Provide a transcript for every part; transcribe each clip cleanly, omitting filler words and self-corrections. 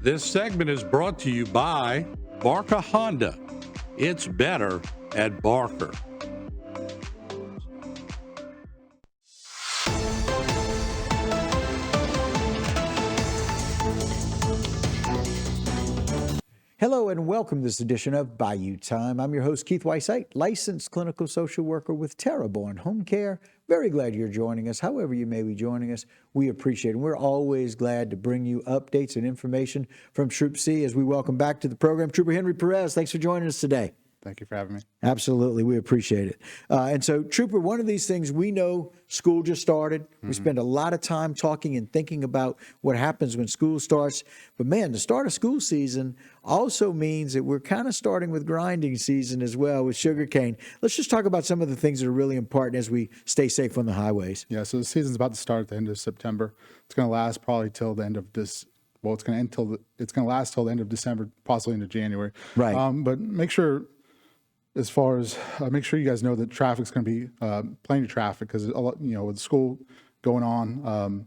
This segment is brought to you by Barker Honda. It's better at Barker. Hello and welcome to this edition of Bayou Time. I'm your host, Keith Whiteside, licensed clinical social worker with Terraborn Home Care. Very glad you're joining us. However you may be joining us, we appreciate it. We're always glad to bring you updates and information from Troop C as we welcome back to the program Trooper Henry Perez. Thanks for joining us today. Thank you for having me. Absolutely. We appreciate it. And so, Trooper, one of these things, we know school just started. We spend a lot of time talking and thinking about what happens when school starts. But, man, the start of school season also means that we're kind of starting with grinding season as well with sugarcane. Let's just talk about some of the things that are really important as we stay safe on the highways. Yeah, so the season's about to start at the end of September. It's going to last probably till the end of this. Well, it's going to last till the end of December, possibly into January. Right. But make sure you guys know that traffic's going to be plenty of traffic because with school going on,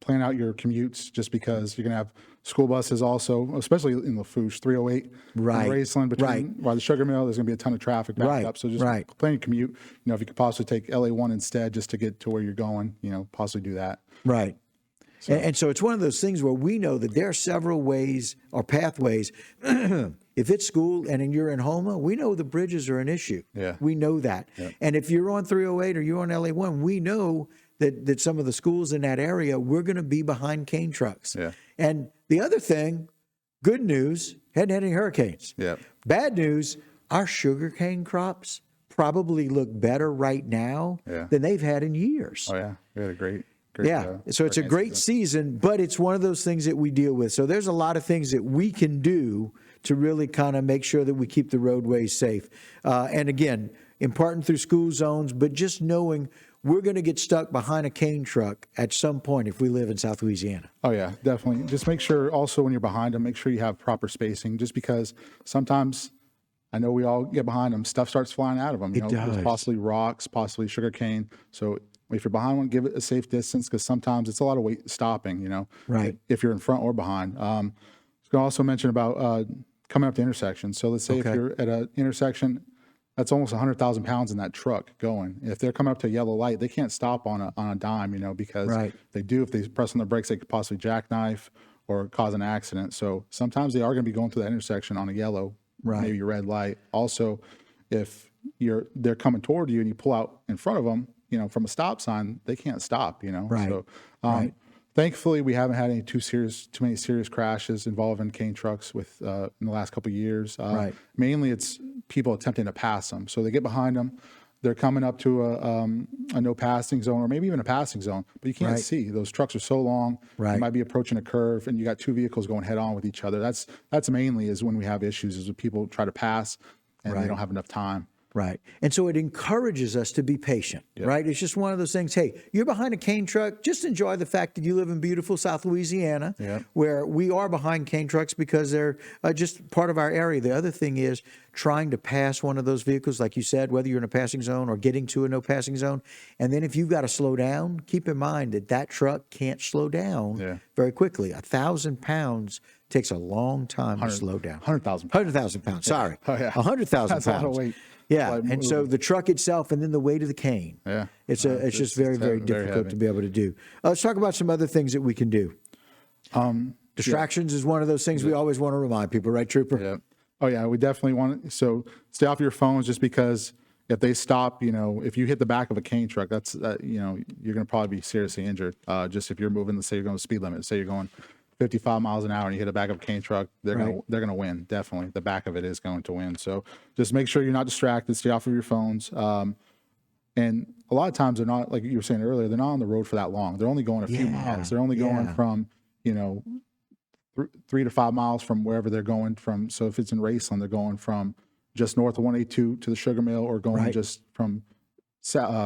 plan out your commutes just because you're going to have school buses also, especially in Lafourche, 308, Right. Raceland between by the sugar mill. There's going to be a ton of traffic backed up. So just plan your commute. If you could possibly take LA1 instead just to get to where you're going, possibly do that. Right. And so it's one of those things where we know that there are several ways or pathways. If it's school and you're in Houma, we know the bridges are an issue. Yeah. We know that. Yeah. And if you're on 308 or you're on LA1, we know that some of the schools in that area, we're going to be behind cane trucks. Yeah. And the other thing, good news, hadn't had any hurricanes. Yeah. Bad news, our sugarcane crops probably look better right now than they've had in years. Oh, yeah. We had a great so it's a great season, but it's one of those things that we deal with. So there's a lot of things that we can do to really kind of make sure that we keep the roadways safe. And again, important through school zones, but just knowing we're going to get stuck behind a cane truck at some point if we live in South Louisiana. Oh, yeah, definitely. Just make sure also when you're behind them, make sure you have proper spacing just because sometimes I know we all get behind them, stuff starts flying out of them. There's possibly rocks, possibly sugarcane. So if you're behind one, give it a safe distance because sometimes it's a lot of weight stopping, Right. if you're in front or behind. I was going to also mention about coming up to intersections. So let's say if you're at an intersection, that's almost 100,000 pounds in that truck going. If they're coming up to a yellow light, they can't stop on a dime, because if they press on the brakes, they could possibly jackknife or cause an accident. So sometimes they are going to be going through that intersection on a yellow, maybe a red light. Also, if they're coming toward you and you pull out in front of them, from a stop sign, they can't stop, Right. So, thankfully, we haven't had too many serious crashes involving cane trucks in the last couple of years. Mainly, it's people attempting to pass them. So they get behind them, they're coming up to a no passing zone or maybe even a passing zone, but you can't see. Those trucks are so long. You might be approaching a curve, and you got two vehicles going head on with each other. That's mainly is when we have issues is when people try to pass and they don't have enough time. Right. And so it encourages us to be patient, right? It's just one of those things. Hey, you're behind a cane truck. Just enjoy the fact that you live in beautiful South Louisiana, where we are behind cane trucks because they're just part of our area. The other thing is trying to pass one of those vehicles, like you said, whether you're in a passing zone or getting to a no passing zone. And then if you've got to slow down, keep in mind that truck can't slow down very quickly. 1,000 pounds takes a long time to slow down. 100,000 pounds. 100,000 pounds. Sorry. Oh, yeah. 100,000 pounds. That's a lot of weight. Yeah, and so the truck itself and then the weight of the cane. Yeah. It's just very, very difficult to be able to do. Let's talk about some other things that we can do. Distractions is one of those things we always want to remind people, right, Trooper? Yeah. Oh, yeah, we definitely want to. So stay off your phones just because if they stop, if you hit the back of a cane truck, that's, you're going to probably be seriously injured. Just if you're moving, let's say you're going to speed limit, say you're going 55 miles an hour and you hit the back of a cane truck, they're gonna win. Definitely, the back of it is going to win. So just make sure you're not distracted. Stay off of your phones. And a lot of times they're not, like you were saying earlier, they're not on the road for that long. They're only going a few miles. They're only going from 3 to 5 miles from wherever they're going from. So if it's in Raceland, they're going from just north of 182 to the sugar mill, or going just from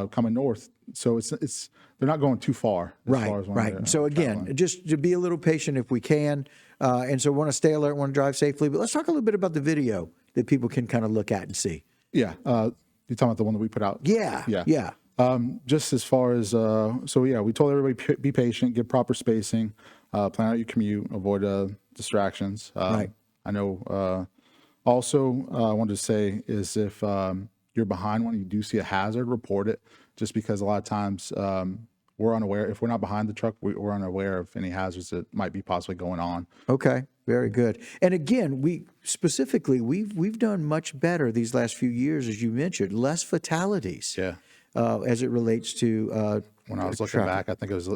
coming north. So it's they're not going too far. Right. So again, just to be a little patient if we can. And so we want to stay alert, want to drive safely. But let's talk a little bit about the video that people can kind of look at and see. Yeah. You're talking about the one that we put out? Yeah. Just as far as, we told everybody be patient, give proper spacing. Plan out your commute, avoid distractions. Right. I know. Also, I wanted to say is if you're behind one, you do see a hazard, report it. Just because a lot of times we're unaware. If we're not behind the truck, we're unaware of any hazards that might be possibly going on. Okay, very good. And again, we've done much better these last few years, as you mentioned, less fatalities. Yeah. As it relates to When I was looking back, I think it was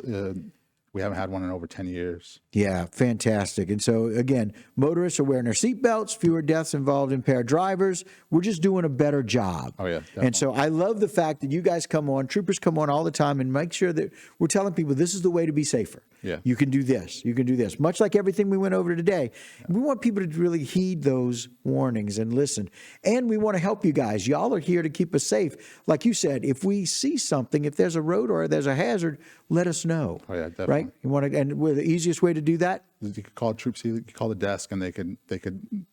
we haven't had one in over 10 years. Yeah, fantastic. And so, again, motorists are wearing their seatbelts, fewer deaths involved impaired drivers. We're just doing a better job. Oh, yeah, definitely. And so I love the fact that you guys come on, troopers come on all the time and make sure that we're telling people this is the way to be safer. Yeah. You can do this. You can do this. Much like everything we went over today. We want people to really heed those warnings and listen. And we want to help you guys. Y'all are here to keep us safe. Like you said, if we see something, if there's a road or there's a hazard, let us know. Oh, yeah, definitely. Right? You want to, and the easiest way to do that? You could call troops. You could call the desk, and they could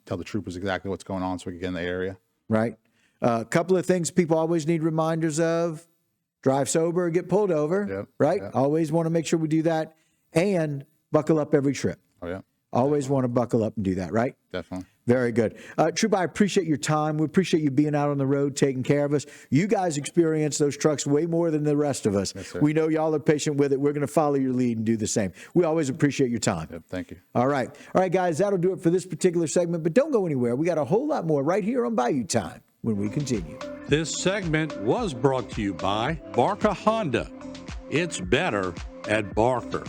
tell the troopers exactly what's going on, so we could get in the area. Right. A couple of things people always need reminders of: drive sober or get pulled over. Yep. Right. Yep. Always want to make sure we do that, and buckle up every trip. Oh yeah. Always want to buckle up and do that. Right. Definitely. Very good. Troop, I appreciate your time. We appreciate you being out on the road, taking care of us. You guys experience those trucks way more than the rest of us. Yes, sir. We know y'all are patient with it. We're going to follow your lead and do the same. We always appreciate your time. Yep, thank you. All right, guys, that'll do it for this particular segment, but don't go anywhere. We got a whole lot more right here on Bayou Time when we continue. This segment was brought to you by Barker Honda. It's better at Barker.